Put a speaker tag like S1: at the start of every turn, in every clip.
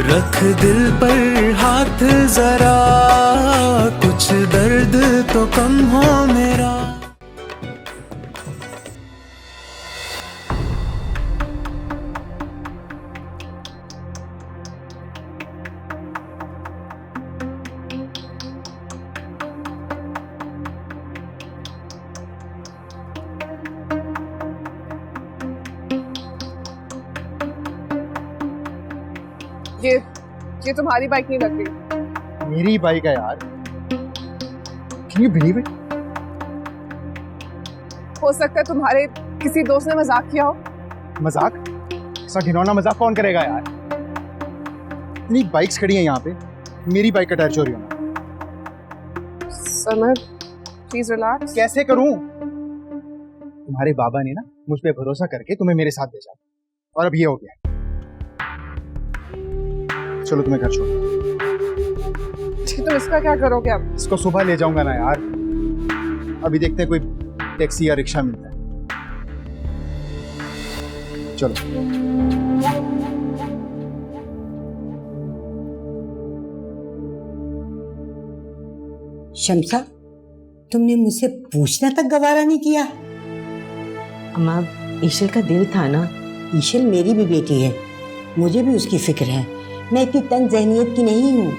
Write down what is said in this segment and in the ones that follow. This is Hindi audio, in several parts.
S1: रख दिल पर हाथ जरा, कुछ दर्द तो कम हो मेरा।
S2: ये तुम्हारी बाइक नहीं लग रही।
S3: मेरी बाइक है यार। Can you believe it?
S2: हो सकता है तुम्हारे किसी दोस्त ने मजाक किया हो।
S3: मजाक? ऐसा घिनौना मजाक कौन करेगा यार? इतनी बाइक्स खड़ी हैं यहाँ पे, मेरी बाइक का टायर चोरी होना।
S2: Summer, please relax.
S3: कैसे करूं? तुम्हारे बाबा ने ना मुझ पे भरोसा करके तुम्हें मेरे साथ भेजा, और अब ये हो गया। चलो तुम्हें घर छोड़।
S2: तुम इसका क्या करोगे अब?
S3: इसको सुबह ले जाऊंगा ना यार। अभी देखते हैं कोई टैक्सी या रिक्शा मिलता है। चलो।
S4: शम्सा, तुमने मुझसे पूछना तक गवारा नहीं किया।
S5: अम्मा, ईशल का दिल था ना।
S4: ईशल मेरी भी बेटी है, मुझे भी उसकी फिक्र है। मैं इतनी तंग जहनियत की नहीं हूँ,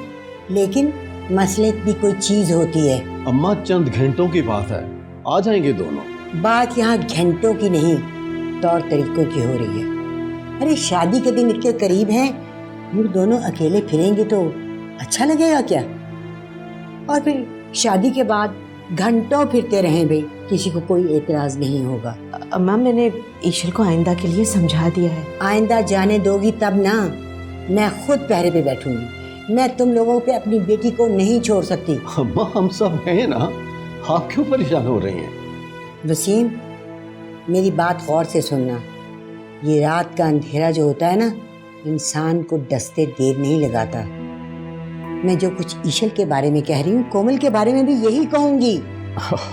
S4: लेकिन मसले भी कोई चीज होती है।
S6: अम्मा, चंद घंटों की बात है, आ जाएंगे दोनों।
S4: बात यहाँ घंटों की नहीं, तौर तरीकों की हो रही है। अरे शादी के दिन इतने करीब हैं, वो दोनों अकेले फिरेंगे तो अच्छा लगेगा क्या? और फिर शादी के बाद घंटों फिरते रहें भाई, किसी को कोई एतराज नहीं होगा।
S5: अम्मा, मैंने ईशल को आइंदा के लिए समझा दिया है।
S4: आइंदा जाने दोगी तब ना, मैं खुद पहरे पे बैठूंगी। मैं तुम लोगों पे अपनी बेटी को नहीं छोड़ सकती।
S6: अम्मा, हम सब हैं ना, आप क्यों परेशान हो रही हैं?
S4: वसीम, मेरी बात गौर से सुनना। ये रात का अंधेरा जो होता है ना, इंसान को डसते देर नहीं लगाता। मैं जो कुछ ईशल के बारे में कह रही हूँ, कोमल के बारे में भी यही कहूंगी।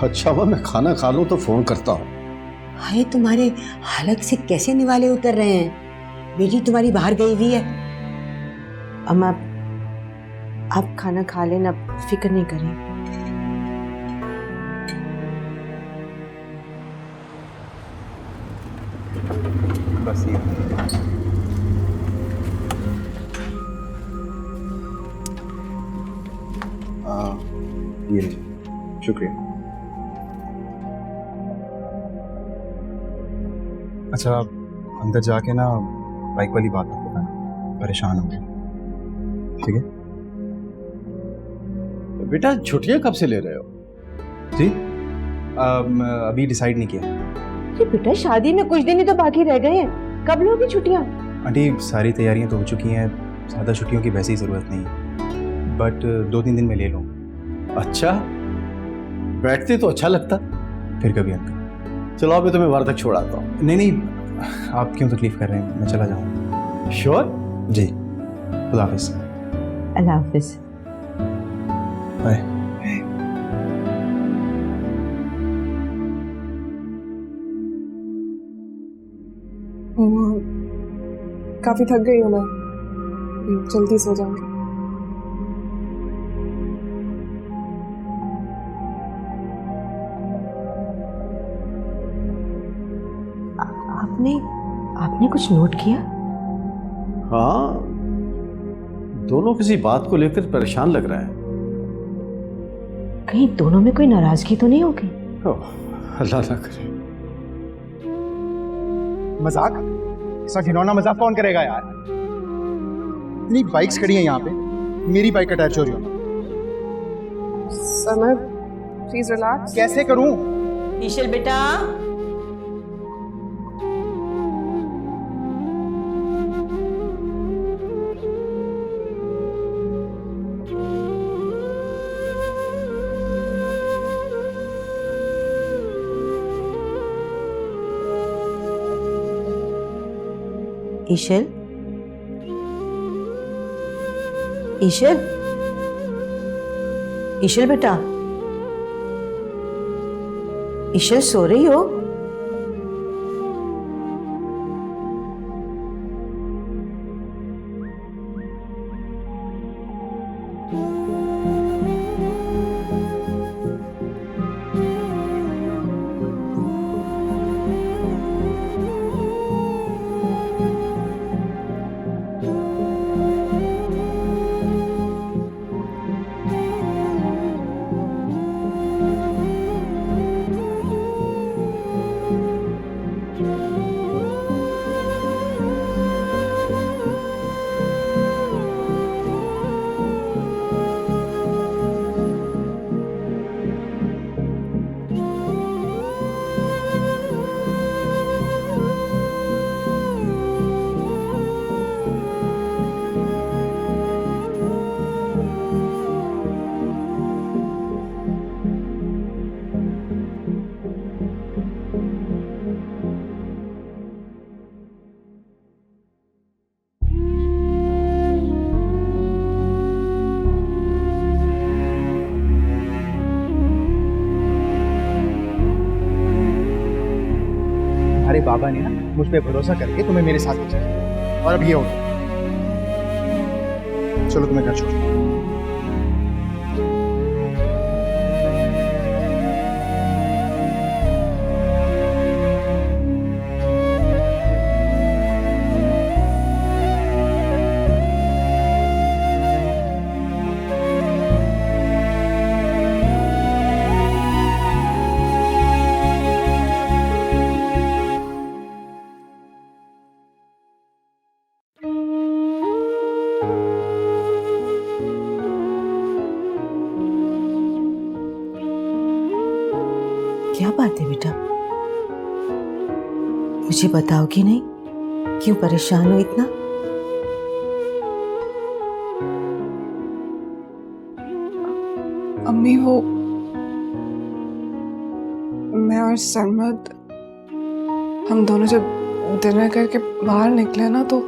S6: अच्छा, मैं खाना खा लूं तो फोन करता हूँ।
S4: हाय, तुम्हारे हलक से कैसे निवाले उतर रहे हैं? बेटी तुम्हारी बाहर गई हुई है।
S5: अम्मा, आप खाना खा लेना, फिक्र नहीं करें।
S3: बस ये शुक्रिया। अच्छा, अंदर जाके ना बाइक वाली बात मत बताना, परेशान हो गए। ठीक है
S6: बेटा, छुट्टियां कब से ले रहे हो?
S3: जी, अभी डिसाइड नहीं किया।
S5: ये बेटा, शादी में कुछ दिन ही तो बाकी रह गए हैं, कब लोगी छुट्टियां?
S3: आंटी, सारी तैयारियां तो हो चुकी हैं, ज़्यादा छुट्टियों की वैसे ही ज़रूरत नहीं है, बट 2-3 दिन में ले लूँ।
S6: अच्छा, बैठते तो अच्छा लगता।
S3: फिर कभी अंकल।
S6: चलो, अभी तुम्हें बाहर तक छोड़ आता हूँ।
S3: नहीं, आप क्यों तकलीफ कर रहे हैं, मैं चला जाऊँ।
S6: श्योर?
S3: जी, खुदा हाफिज़।
S5: अल्लाह हाफिज़।
S3: बाय।
S2: काफी थक गई हूँ मैं, जल्दी सो जाऊंगी।
S5: आपने कुछ नोट किया?
S6: हाँ, दोनों किसी बात को लेकर परेशान लग रहा है।
S5: कहीं दोनों में कोई नाराजगी तो नहीं होगी?
S6: अल्लाह ना करे।
S3: मजाक? ऐसा घिनौना मजाक कौन करेगा यार? इतनी बाइक्स खड़ी हैं यहाँ पे, मेरी बाइक का टायर चोरी होना।
S2: Summer, please relax.
S3: कैसे करूं?
S5: ईशल बेटा, ईशल, ईशल, ईशल बेटा, ईशल सो रही हो?
S3: बाबा ने ना मुझ पे भरोसा करके तुम्हें मेरे साथ भेजा है। और अब ये हो गया। चलो तुम्हें घर छोड़।
S5: क्या बात है बेटा, मुझे बताओगी नहीं? क्यों परेशान हो इतना?
S2: अम्मी वो मैं और सरमद हम दोनों जब डिनर करके बाहर निकले ना तो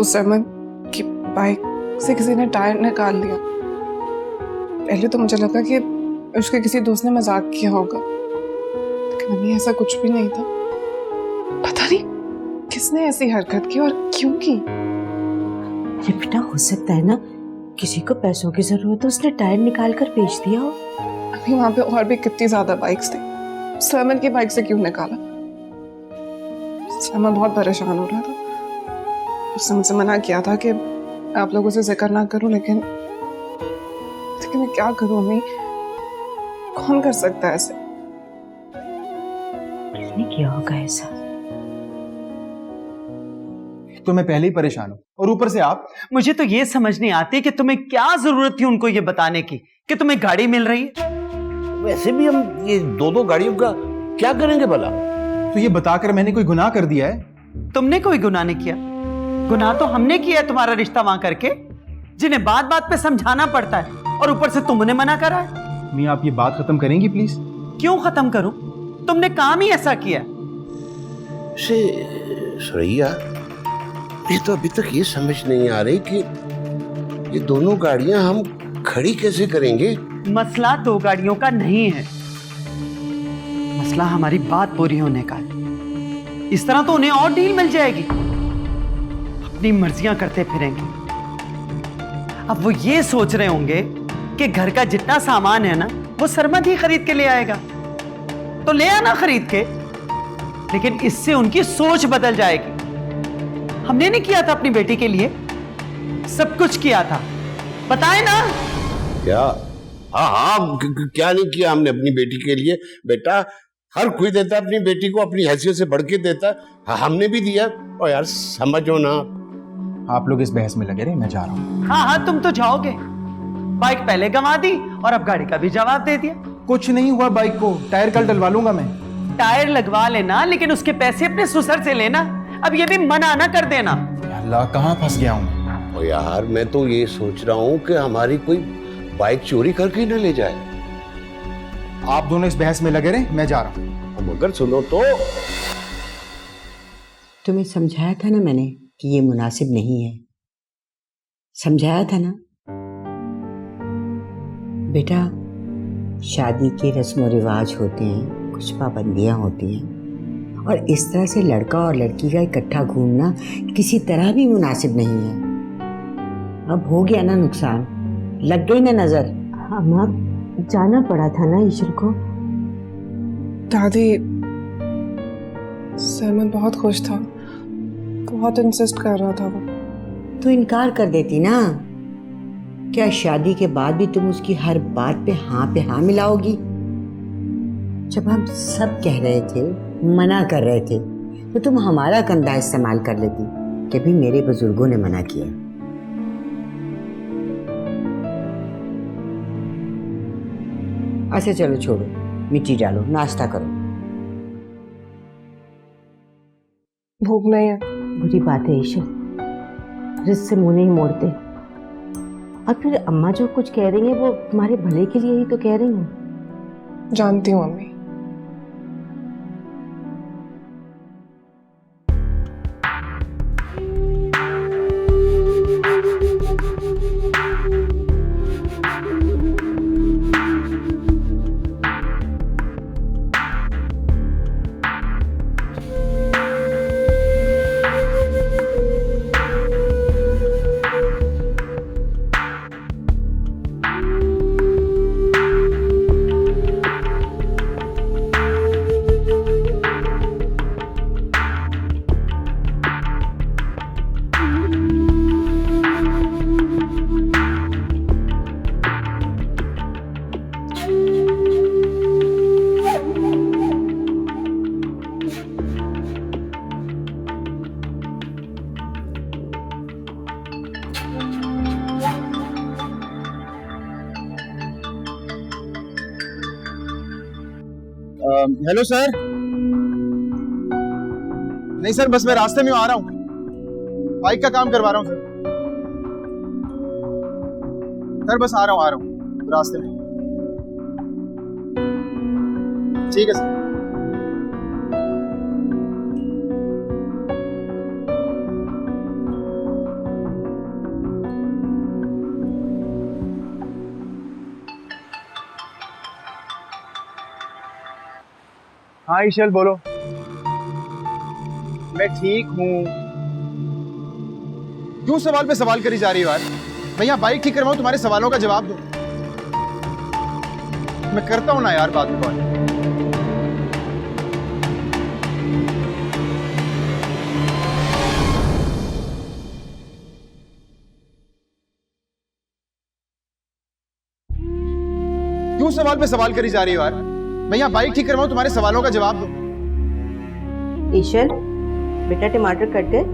S2: सरमद की बाइक से किसी ने टायर निकाल दिया। पहले तो मुझे लगा कि उसके किसी दोस्त ने मजाक किया होगा, लेकिन अभी ऐसा कुछ भी नहीं था। पता नहीं किसने ऐसी हरकत की और क्यों की।
S5: अरे बेटा, हो सकता है ना किसी को पैसों की जरूरत हो, उसने टायर निकाल कर बेच दिया हो।
S2: अभी वहां पे और भी कितनी ज्यादा बाइक्स थी, सरमद की बाइक से क्यों निकाला? सरमद बहुत परेशान हो रहा था। उसने मुझसे मना किया था कि आप लोगों से जिक्र ना करूं, लेकिन मैं क्या करूं अम्मी? कौन कर सकता है ऐसे?
S5: किसने किया होगा ऐसा?
S3: तो मैं पहले ही परेशान हूँ और ऊपर से आप।
S7: मुझे तो ये समझ नहीं आती कि तुम्हें क्या जरूरत थी उनको ये बताने की कि तुम्हें गाड़ी मिल रही है।
S6: वैसे भी हम ये दो गाड़ियों का क्या करेंगे भला?
S3: तो ये बताकर मैंने कोई गुनाह कर दिया है?
S7: तुमने कोई गुनाह नहीं किया। गुनाह तो हमने किया है तुम्हारा रिश्ता वहां करके, जिन्हें बात बात पे समझाना पड़ता है, और ऊपर से तुमने मना करा है।
S3: मी, आप ये बात खत्म करेंगी प्लीज?
S7: क्यों खत्म करूं? तुमने काम ही ऐसा किया।
S8: सुरैया, ये तो अभी तक ये समझ नहीं आ रही कि ये दोनों गाड़ियां हम खड़ी कैसे करेंगे?
S7: मसला दो गाड़ियों का नहीं है, मसला हमारी बात पूरी होने का है। इस तरह तो उन्हें और डील मिल जाएगी, अपनी मर्जियां करते फिरेंगे। अब वो ये सोच रहे होंगे कि घर का जितना सामान है ना वो सरमद ही खरीद के ले आएगा, तो ले आना खरीद के, लेकिन इससे उनकी सोच बदल जाएगी। हमने नहीं किया था अपनी बेटी के लिए, सब कुछ किया था, बताए ना?
S8: क्या? हाँ, क्या नहीं किया हमने अपनी बेटी के लिए? बेटा, हर कोई देता अपनी बेटी को, अपनी हैसियत से बढ़ के देता। हाँ, हमने भी दिया। और यार समझो ना।
S3: आप लोग इस बहस में लगे रहे, मैं जा रहा हूँ।
S7: हाँ, तुम तो जाओगे। बाइक पहले गंवा दी और अब गाड़ी का भी जवाब दे दिया।
S3: कुछ नहीं हुआ, बाइक को टायर कल डलवा लूंगा मैं।
S7: टायर लगवा लेना, लेकिन उसके पैसे अपने ससुर से लेना। अब ये भी मना ना कर देना।
S3: अल्लाह, कहाँ फंस गया हूँ।
S8: और यार मैं तो ये सोच रहा हूँ कि हमारी कोई बाइक चोरी करके न ले जाए।
S3: आप दोनों इस बहस में लगे रहे, मैं जा रहा हूँ।
S8: मगर सुनो तो,
S4: तुम्हें समझाया था ना मैंने कि ये मुनासिब नहीं है, समझाया था ना बेटा। शादी के रस्म और रिवाज होते हैं, कुछ पाबंदियां होती हैं, और इस तरह से लड़का और लड़की का इकट्ठा घूमना किसी तरह भी मुनासिब नहीं है। अब हो गया ना नुकसान, लग गई ना नजर।
S5: हाँ माँ, जाना पड़ा था ना ईश्वर को।
S2: दादी, सरमद बहुत खुश था, बहुत इंसिस्ट कर रहा था वो।
S4: तो इनकार कर देती ना। क्या शादी के बाद भी तुम उसकी हर बात पे हाँ मिलाओगी? जब हम सब कह रहे थे, मना कर रहे थे, तो तुम हमारा कंधा इस्तेमाल कर लेती कि भी मेरे बुजुर्गों ने मना किया। अच्छा चलो छोड़ो, मिट्टी डालो, नाश्ता करो।
S2: भूख नहीं है।
S5: बुरी बात है ईश्वर, रिश्ते से मुंह नहीं मोड़ते। और फिर अम्मा जो कुछ कह रही हैं वो तुम्हारे भले के लिए ही तो कह रही हैं।
S2: जानती हूँ अम्मी।
S3: Hello sir. नहीं सर, बस मैं रास्ते में आ रहा हूँ, बाइक का काम करवा रहा हूँ सर बस आ रहा हूँ रास्ते में। ठीक है सर। हाँ ईशल बोलो। मैं ठीक हूँ। क्यों सवाल पे सवाल करी जा रही हो यार? मैं यहाँ बाइक ठीक करवाऊँ, तुम्हारे सवालों का जवाब दूँ? मैं करता हूँ ना यार बात में कॉल। क्यों सवाल पे सवाल करी जा रही हो यार? मैं यहाँ बाइक ठीक करवाऊँ, तुम्हारे सवालों का जवाब दूँ?
S5: ईशल, बेटा टमाटर कट गए?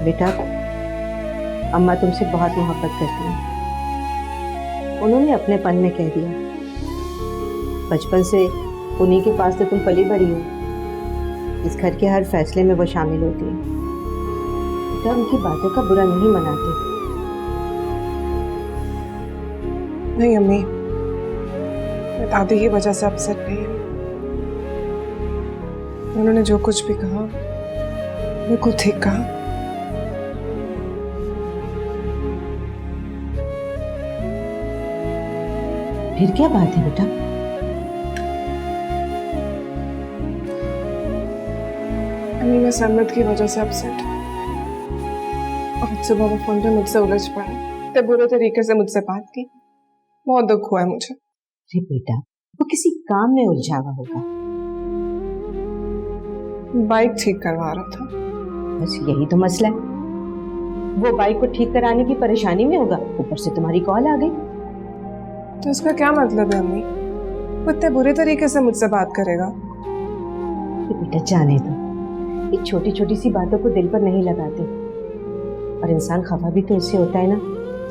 S5: बेटा, अम्मा तुमसे बहुत मोहब्बत करती हैं। उन्होंने अपनेपन में कह दिया। बचपन से उन्हीं के पास तो तुम पली बड़ी हो। इस घर के हर फैसले में वो शामिल होती है। बेटा, उनकी बातों का बुरा नहीं मनाते।
S2: नहीं अम्मी, मैं दादी की वजह से अपसेट नहीं हूँ। उन्होंने जो कुछ भी कहा बिल्कुल ठीक कहा।
S5: फिर क्या बात है बेटा?
S2: अम्मी, मैं सरमद की वजह से अपसेट। आज सुबह वो फोन पे मुझसे उलझ पड़ा, इतने बुरे तरीके से मुझसे बात की। बहुत दुख हुआ है मुझे।
S5: अरे बेटा, वो किसी काम में उलझा हुआ होगा।
S2: बाइक ठीक करवा रहा था।
S5: बस यही तो मसला है। वो बाइक को ठीक कराने की परेशानी में होगा, ऊपर से तुम्हारी कॉल आ गई।
S2: तो इसका क्या मतलब है अम्मी? वो इतने बुरे तरीके से मुझसे बात करेगा?
S5: तो बेटा जाने दो, ये छोटी छोटी सी बातों को दिल पर नहीं लगाते। और इंसान खफा भी तो इससे होता है ना,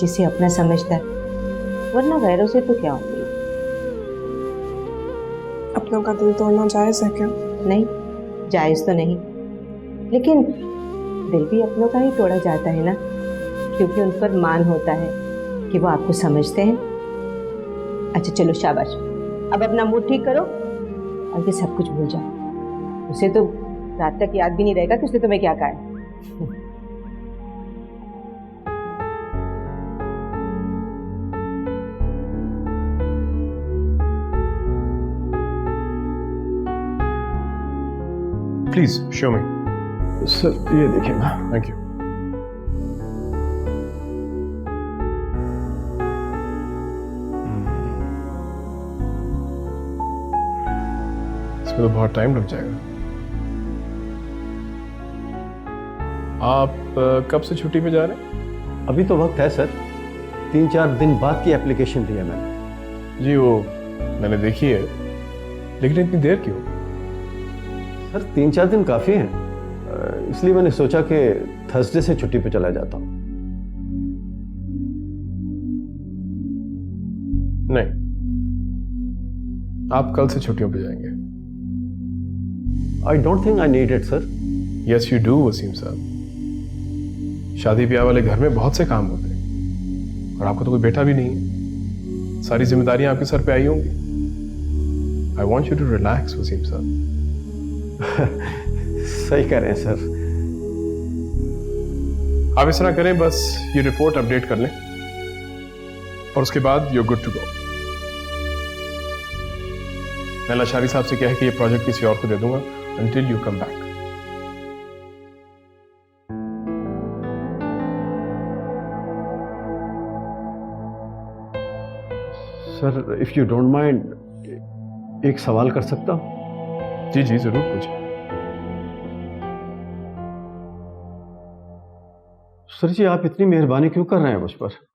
S5: जिसे अपना समझता है, वरना गैरों से तो क्या होगी।
S2: अपनों का दिल तोड़ना जायज है क्या?
S5: नहीं, जायज तो नहीं, लेकिन दिल भी अपनों का ही तोड़ा जाता है ना, क्योंकि उन पर मान होता है कि वो आपको समझते हैं। अच्छा चलो शाबाश, अब अपना मूड ठीक करो और ये सब कुछ भूल जाओ। उसे तो रात तक याद भी नहीं रहेगा कि उसने तुम्हें क्या कहा है।
S9: Please show me. सर ये देखिए ना। Thank you. इसमें तो बहुत टाइम लग जाएगा। आप कब से छुट्टी पे जा रहे हैं?
S6: अभी तो वक्त है सर, 3-4 दिन बाद की एप्लीकेशन दी है मैंने।
S9: जी वो मैंने देखी है, लेकिन इतनी देर क्यों?
S6: सर 3-4 दिन काफ़ी हैं, इसलिए मैंने सोचा कि थर्सडे से छुट्टी पे चला जाता हूँ।
S9: नहीं, आप कल से छुट्टियों पे जाएंगे।
S6: I don't think I need it sir.
S9: Yes you do Wasim साहब। शादी ब्याह वाले घर में बहुत से काम होते हैं, और आपको तो कोई बेटा भी नहीं है। सारी जिम्मेदारियां आपके सर पे आई होंगी। I want you to relax Wasim साहब।
S6: सही कह रहे हैं सर।
S9: आप इस तरह करें, बस ये रिपोर्ट अपडेट कर लें और उसके बाद यू गुड टू गो। मैं लाशारी साहब से कह के ये प्रोजेक्ट किसी और को दे दूंगा until you come back.
S6: Sir if you don't mind, एक सवाल कर सकता हूं?
S9: जी जी जरूर पूछिए।
S6: सर जी, आप इतनी मेहरबानी क्यों कर रहे हैं मुझ पर?